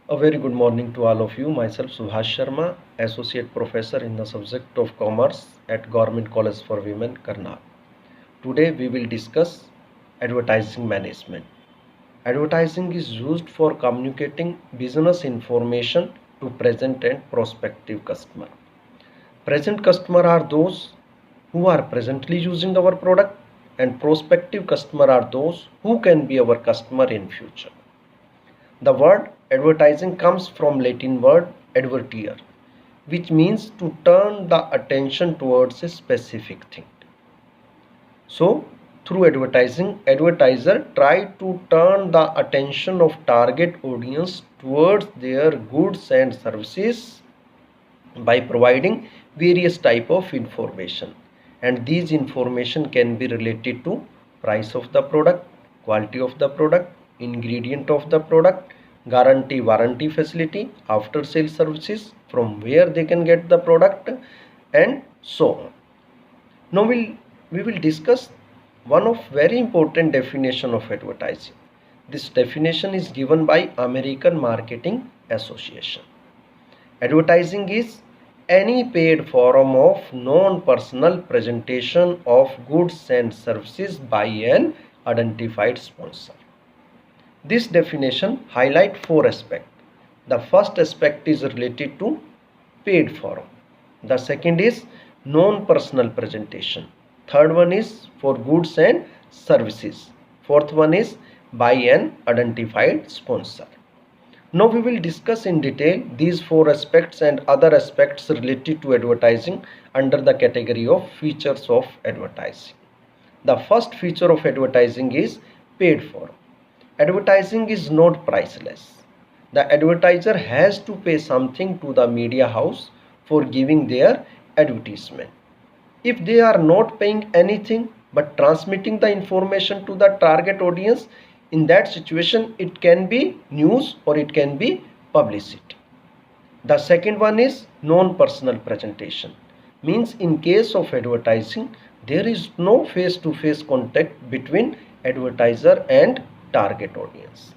A very good morning to all of you. Myself Subhash Sharma, Associate Professor in the subject of Commerce at Government College for Women, Karnal. Today we will discuss advertising management. Advertising is used for communicating business information to present and prospective customer. Present customer are those who are presently using our product, and prospective customer are those who can be our customer in future. The word advertising comes from Latin word advertere, which means to turn the attention towards a specific thing. So, through advertising, advertiser try to turn the attention of target audience towards their goods and services by providing various type of information, and these information can be related to price of the product, quality of the product, ingredient of the product, guarantee warranty facility, after sale services, from where they can get the product, and so on. Now we will discuss one of very important definition of advertising. This definition is given by American Marketing Association. Advertising is any paid form of non-personal presentation of goods and services by an identified sponsor. This definition highlights four aspects. The first aspect is related to paid forum. The second is non-personal presentation. Third one is for goods and services. Fourth one is by an identified sponsor. Now we will discuss in detail these four aspects and other aspects related to advertising under the category of features of advertising. The first feature of advertising is paid for. Advertising is not priceless. The advertiser has to pay something to the media house for giving their advertisement. If they are not paying anything but transmitting the information to the target audience, in that situation it can be news or it can be publicity. The second one is non-personal presentation. Means in case of advertising, there is no face-to-face contact between advertiser and target audience.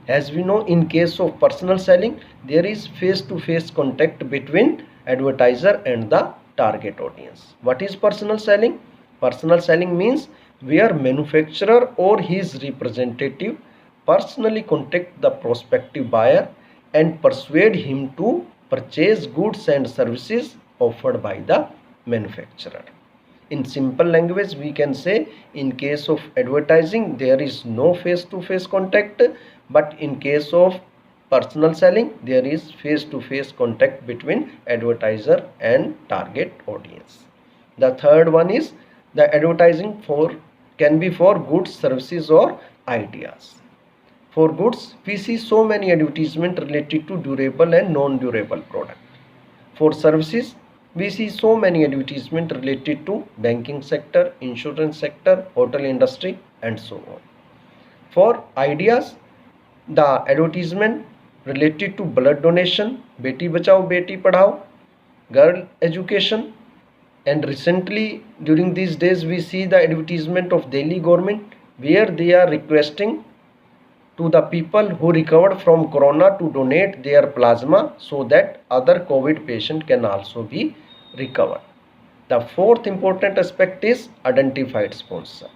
As we know, in case of personal selling, there is face-to-face contact between advertiser and the target audience. What is personal selling? Personal selling means where manufacturer or his representative personally contact the prospective buyer and persuade him to purchase goods and services offered by the manufacturer. In simple language, we can say in case of advertising there is no face-to-face contact, but in case of personal selling there is face-to-face contact between advertiser and target audience. The third one is the advertising can be for goods, services or ideas. For goods, we see so many advertisements related to durable and non-durable product. For services, we see so many advertisements related to banking sector, insurance sector, hotel industry and so on. For ideas, the advertisement related to blood donation, Beti Bachao Beti Padhao, girl education, and recently during these days we see the advertisement of Delhi government where they are requesting to the people who recovered from corona to donate their plasma so that other COVID patient can also be recovered. The fourth important aspect is identified sponsor.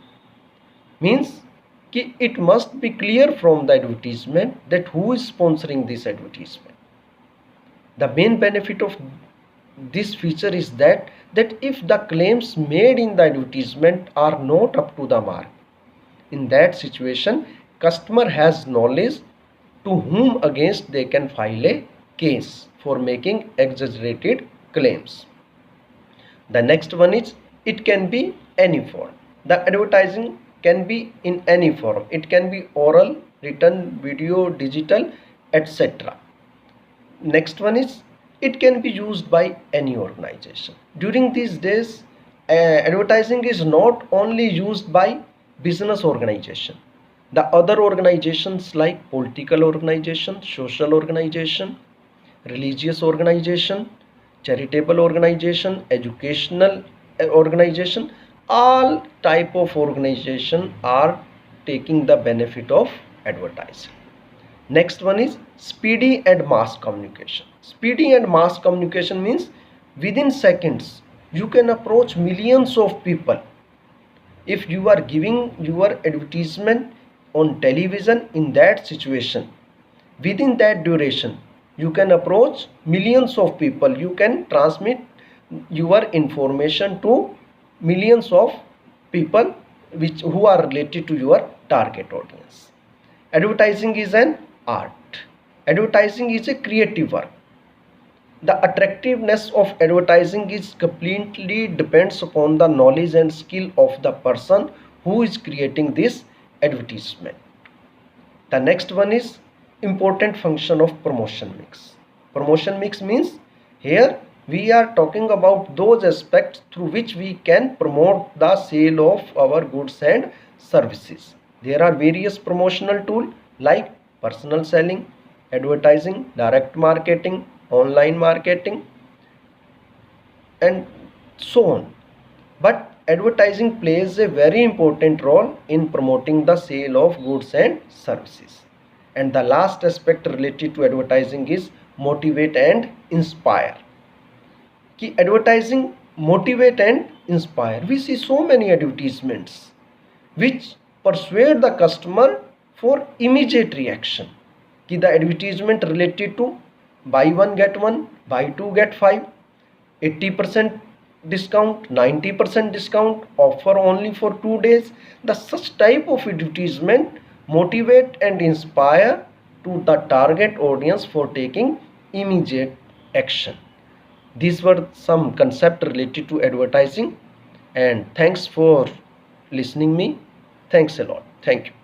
Means it must be clear from the advertisement that who is sponsoring this advertisement. The main benefit of this feature is that if the claims made in the advertisement are not up to the mark, in that situation customer has knowledge to whom against they can file a case for making exaggerated claims. The next one is it can be any form. The advertising can be in any form. It can be oral, written, video, digital, etc. Next one is it can be used by any organization. During these days, advertising is not only used by business organization. The other organizations like political organization, social organization, religious organization, charitable organization, educational organization, all type of organization are taking the benefit of advertising. Next one is speedy and mass communication. Speedy and mass communication means within seconds you can approach millions of people. If you are giving your advertisement on television, in that situation, within that duration you can approach millions of people. You can transmit your information to millions of people who are related to your target audience. Advertising is an art. Advertising is a creative work. The attractiveness of advertising is completely depends upon the knowledge and skill of the person who is creating this advertisement. The next one is important function of promotion mix. Promotion mix means here we are talking about those aspects through which we can promote the sale of our goods and services. There are various promotional tools like personal selling, advertising, direct marketing, online marketing, and so on. But advertising plays a very important role in promoting the sale of goods and services. And the last aspect related to advertising is motivate and inspire. कि advertising motivate and inspire. We see so many advertisements which persuade the customer for immediate reaction. कि the advertisement related to buy one get one, buy two get five, 80% discount, 90% discount, offer only for 2 days. The such type of advertisement motivate and inspire to the target audience for taking immediate action. These were some concepts related to advertising, and thanks for listening me. Thanks a lot. Thank you.